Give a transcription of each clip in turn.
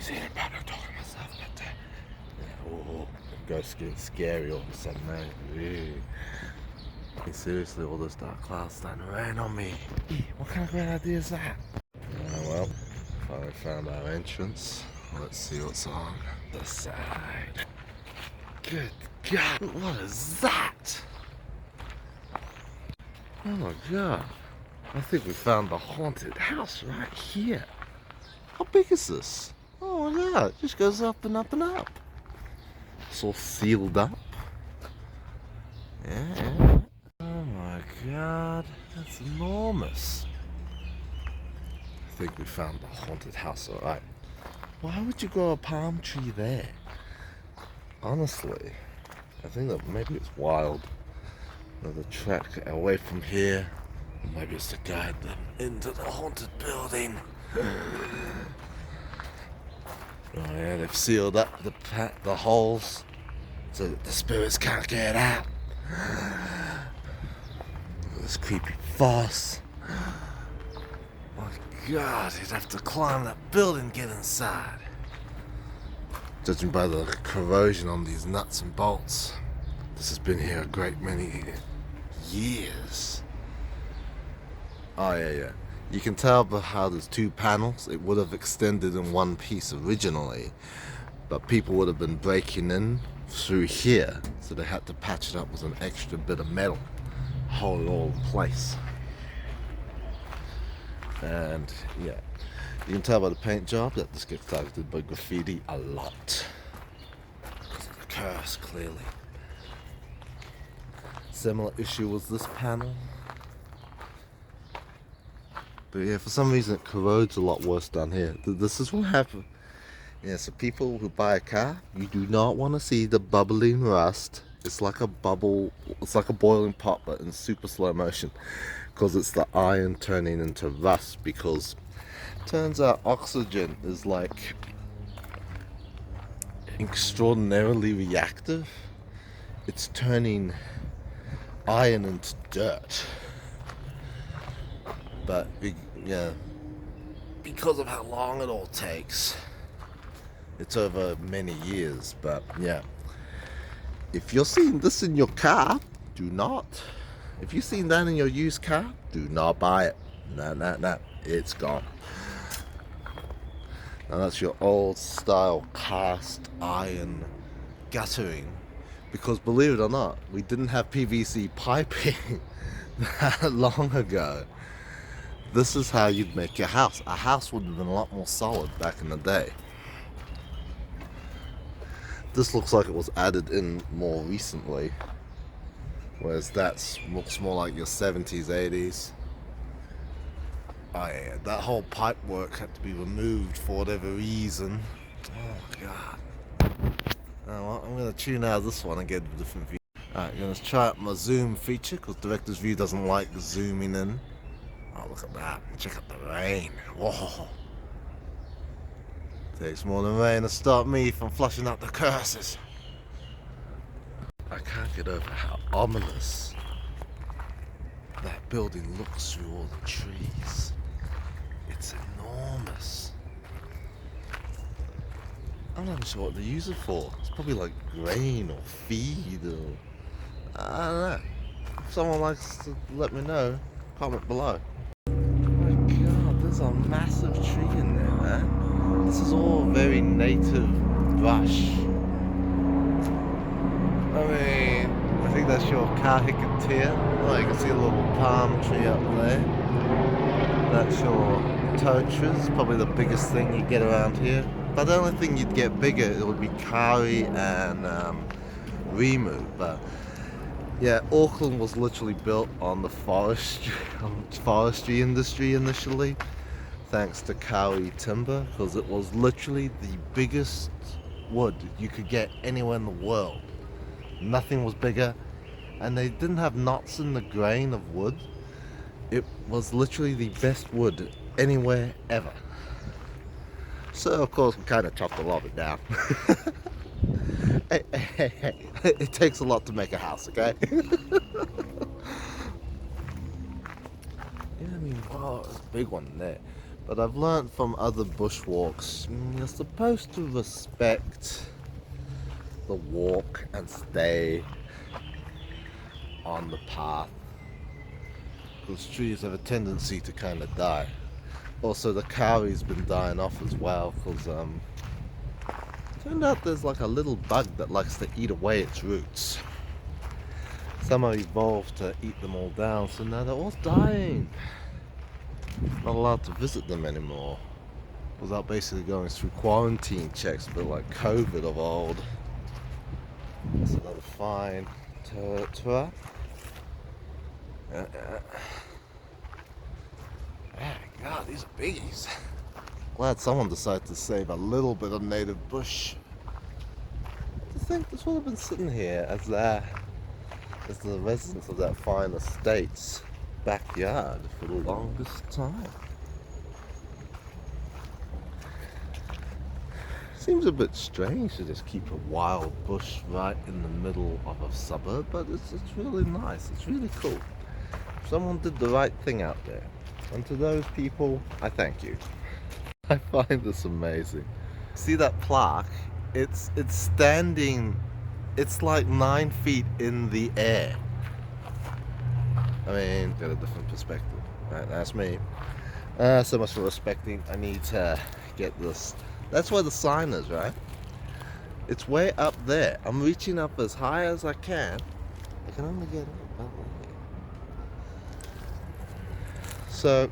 crazy about it talking myself, but oh, ghosts get scary all of a sudden, man. Seriously, all those dark clouds starting to rain on me. What kind of great idea is that? Well, finally found our entrance. Let's see what's on the side. Good God, what is that? Oh my God. I think we found the haunted house right here. How big is this? Oh my God, it just goes up and up and up. It's all sealed up. Yeah. Oh my God, that's enormous. I think we found the haunted house, alright. Why would you grow a palm tree there? Honestly, I think that maybe it's wild. Another track away from here. Or maybe it's to guide them into the haunted building. Oh yeah, they've sealed up the holes so that the spirits can't get out. This creepy foss. My God, you'd have to climb that building to get inside. Judging by the corrosion on these nuts and bolts, this has been here a great many years. Oh yeah. You can tell by how there's two panels. It would have extended in one piece originally, but people would have been breaking in through here, so they had to patch it up with an extra bit of metal, hold it all in place. And yeah, you can tell by the paint job that this gets targeted by graffiti a lot. Because of the curse, clearly. Similar issue was this panel. But yeah, for some reason it corrodes a lot worse down here. This is what happened. Yeah, so people who buy a car, you do not want to see the bubbling rust. It's like a bubble, it's like a boiling pot, but in super slow motion. Because it's the iron turning into rust. Because it turns out oxygen is like extraordinarily reactive. It's turning iron into dirt. But yeah, because of how long it all takes, it's over many years. But yeah, if you're seeing this in your car, do not. If you've seen that in your used car, do not buy it. No, it's gone. Now that's your old style cast iron guttering. Because believe it or not, we didn't have PVC piping that long ago. This is how you'd make your house. A house would have been a lot more solid back in the day. This looks like it was added in more recently. Whereas that looks more like your 70s, 80s. Oh yeah, that whole pipe work had to be removed for whatever reason. Oh my God. Oh, well, I'm going to tune out this one and get a different view. Alright, I'm going to try out my zoom feature because Director's View doesn't like zooming in. Oh, look at that. Check out the rain. Whoa. Takes more than rain to stop me from flushing out the curses. I can't get over how ominous that building looks through all the trees. It's enormous. I'm not even sure what they use it for. It's probably like grain or feed or... I don't know. If someone likes to let me know, comment below. There's a massive tree in there, man. This is all very native brush. I mean, I think that's your kahikatea. Oh, you can see a little palm tree up there. That's your totras, probably the biggest thing you get around here. But the only thing you'd get bigger, it would be kari and rimu. But yeah, Auckland was literally built on the forestry industry initially, thanks to kauri timber, because it was literally the biggest wood you could get anywhere in the world. Nothing was bigger, and they didn't have knots in the grain of wood. It was literally the best wood anywhere ever. So of course we kind of chopped a lot of it down. Hey, it takes a lot to make a house, okay? Yeah, I mean, wow, it's a big one there. But I've learned from other bushwalks, you're supposed to respect the walk and stay on the path. Because trees have a tendency to kind of die. Also, the kauri's been dying off as well, because turned out there's like a little bug that likes to eat away its roots. Some are evolved to eat them all down, so now they're all dying. Not allowed to visit them anymore without basically going through quarantine checks, but like COVID of old. That's another fine tour. God, these are biggies. Glad someone decided to save a little bit of native bush. I think this would have been sitting here as the residents of that fine estate's backyard for the longest time. Seems a bit strange to just keep a wild bush right in the middle of a suburb, but it's really nice. It's really cool. Someone did the right thing out there. And to those people, I thank you. I find this amazing. See that plaque? It's standing, it's like 9 feet in the air. I mean, got a different perspective. Right, that's me. So much for respecting. I need to get this. That's where the sign is, right? It's way up there. I'm reaching up as high as I can. I can only get up about like. So,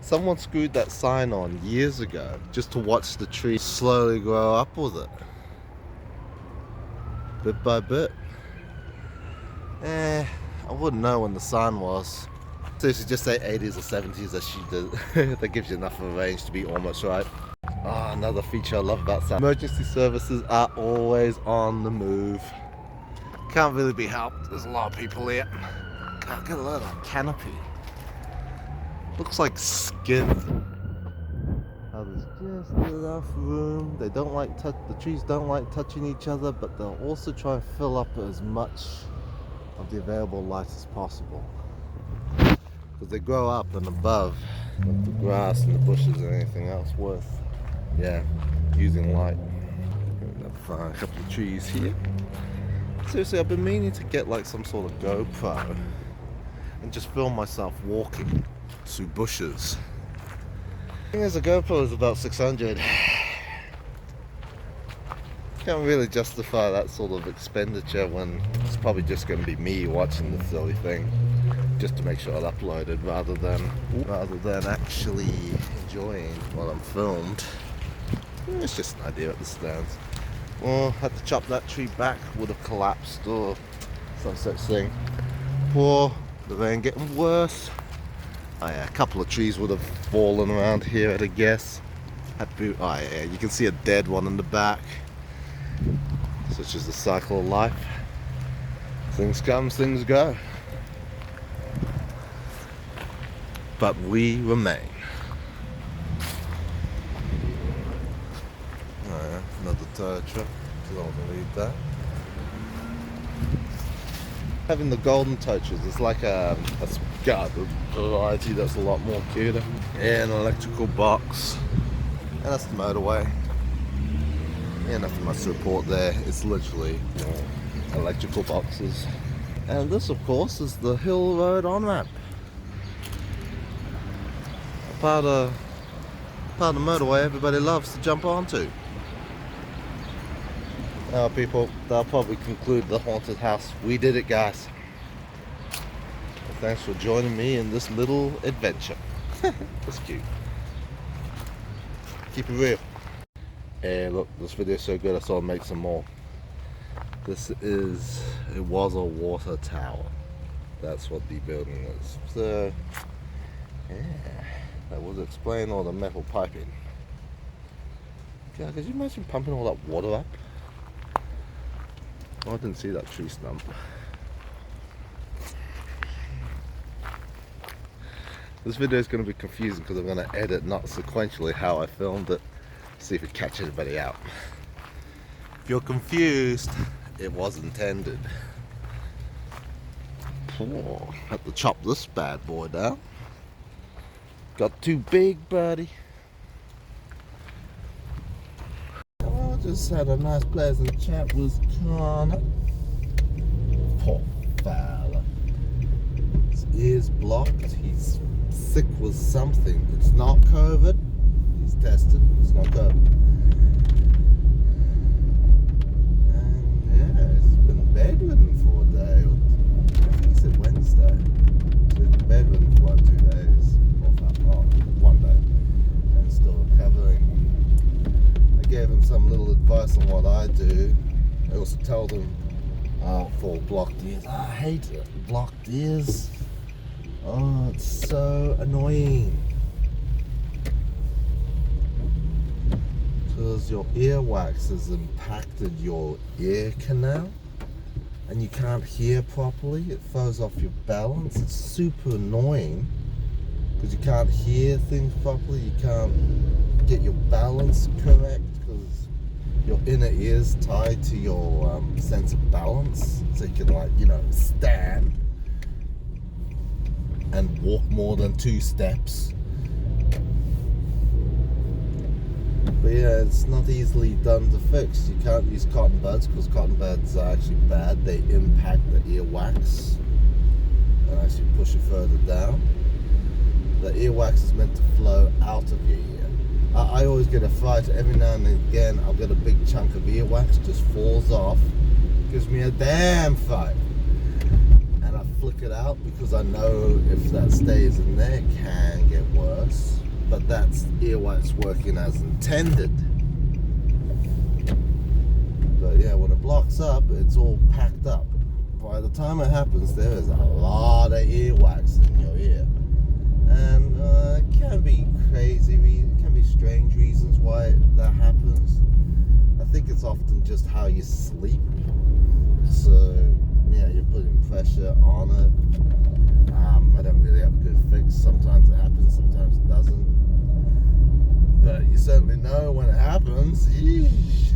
someone screwed that sign on years ago just to watch the tree slowly grow up with it. Bit by bit. I wouldn't know when the sign was. Seriously, just say 80s or 70s as she did. That gives you enough of a range to be almost right. Oh, another feature I love about South. Emergency services are always on the move. Can't really be helped. There's a lot of people here. God, get a look at that canopy. Looks like skin. Oh, there's just enough room. They don't like the trees don't like touching each other, but they'll also try and fill up as much of the available light as possible. Because they grow up and above the grass and the bushes and anything else worth, using light. Find a couple of trees here. Seriously, I've been meaning to get like some sort of GoPro and just film myself walking through bushes. The thing is, a GoPro is about 600. Can't really justify that sort of expenditure when it's probably just going to be me watching the silly thing, just to make sure it's uploaded rather than actually enjoying what I'm filmed. It's just an idea at the stands. Well, had to chop that tree back, would have collapsed or some such thing. Poor, the rain getting worse. Oh yeah, a couple of trees would have fallen around here at a guess. You can see a dead one in the back. Such is the cycle of life. Things come, things go. But we remain. Another tow truck, I don't believe that. Having the golden tow trucks is like a variety that's a lot more cuter. Yeah, an electrical box. And that's the motorway. Yeah, nothing much to report there. It's literally electrical boxes. And this, of course, is the Hill Road on-ramp. A part of the motorway everybody loves to jump onto. Now, people, that'll probably conclude the haunted house. We did it, guys. Well, thanks for joining me in this little adventure. That's cute. Keep it real. Hey, look, this video's so good I thought I'd make some more. It was a water tower. That's what the building is. So, yeah, that would explain all the metal piping. God, could you imagine pumping all that water up? Oh, I didn't see that tree stump. This video is going to be confusing because I'm going to edit not sequentially how I filmed it. See if it catches anybody out. If you're confused, it was intended. Oh, have to chop this bad boy down. Got too big, buddy. I just had a nice pleasant chat with Connor. Poor fella. His ear's blocked. He's sick with something. It's not COVID. He's tested. It's not COVID. And yeah, he's been bedridden for a day. I think he said Wednesday. So he's been bedridden for like 2 days. Or 1 day. And still recovering. I gave him some little advice on what I do. I also told him for blocked ears. I hate it. Blocked ears. Oh, it's so annoying. Because your earwax has impacted your ear canal and you can't hear properly. It throws off your balance. It's super annoying because you can't hear things properly. You can't get your balance correct because your inner ear's tied to your sense of balance. So you can, like, you know, stand and walk more than 2 steps. But yeah, it's not easily done to fix. You can't use cotton buds because cotton buds are actually bad. They impact the earwax and actually push it further down. The earwax is meant to flow out of your ear. I always get a fright every now and again. I'll get a big chunk of earwax just falls off. Gives me a damn fright. And I flick it out because I know if that stays in there, it can get worse. But that's earwax working as intended. But yeah, when it blocks up, it's all packed up. By the time it happens, there is a lot of earwax in your ear. And it can be crazy, it can be strange reasons why that happens. I think it's often just how you sleep. So, yeah, you're putting pressure on it. I don't really have a good fix. Sometimes it happens, sometimes it doesn't. But you certainly know when it happens. Yeesh.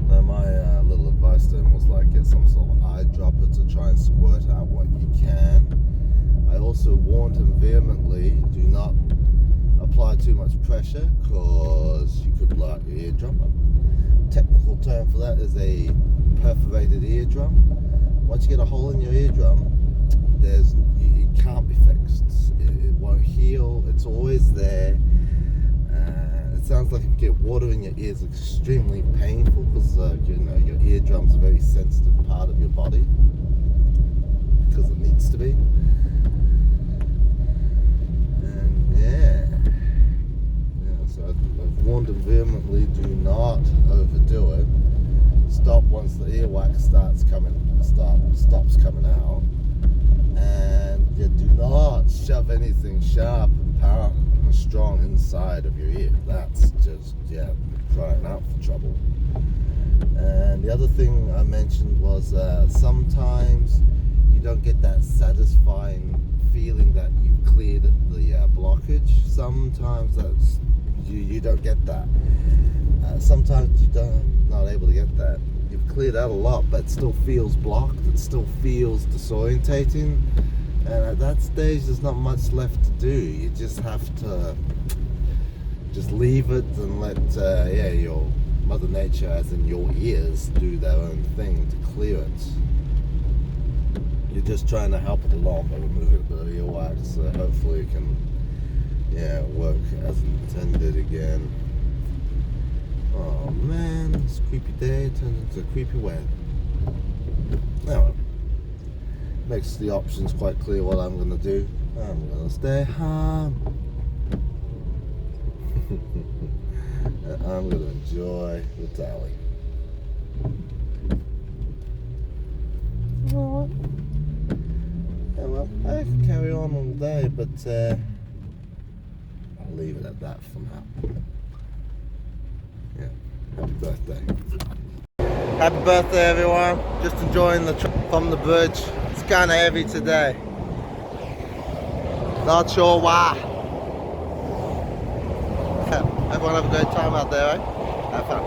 Now my little advice to him was like, get some sort of eyedropper to try and squirt out what you can. I also warned him vehemently, do not apply too much pressure because you could blow out your eardrum. A technical term for that is a perforated eardrum. Once you get a hole in your eardrum, it can't be fixed. It won't heal. It's always there. It sounds like if you get water in your ears, it's extremely painful because you know, your eardrum's a very sensitive part of your body because it needs to be. And yeah, so I've warned them vehemently: do not overdo it. Stop once the earwax stops coming out, and yeah, do not shove anything sharp and powerful and strong inside of your ear. That's just, yeah, crying out for trouble. And the other thing I mentioned was sometimes you don't get that satisfying feeling that you've cleared the blockage. Sometimes that's you don't get that. Sometimes not able to get that. You've cleared out a lot, but it still feels blocked. It still feels disorientating. And at that stage, there's not much left to do. You just have to just leave it and let your Mother Nature, as in your ears, do their own thing to clear it. You're just trying to help it along by removing a bit of earwax, so hopefully it can, work as intended again. Oh man, this creepy day turns into a creepy web. Anyway, makes the options quite clear what I'm going to do. I'm going to stay home. I'm going to enjoy the tally. Well, I can carry on all day, but I'll leave it at that for now. Yeah, happy birthday. Happy birthday, everyone. Just enjoying the trip from the bridge. It's kind of heavy today. Not sure why. Everyone have a great time out there, eh? Have fun.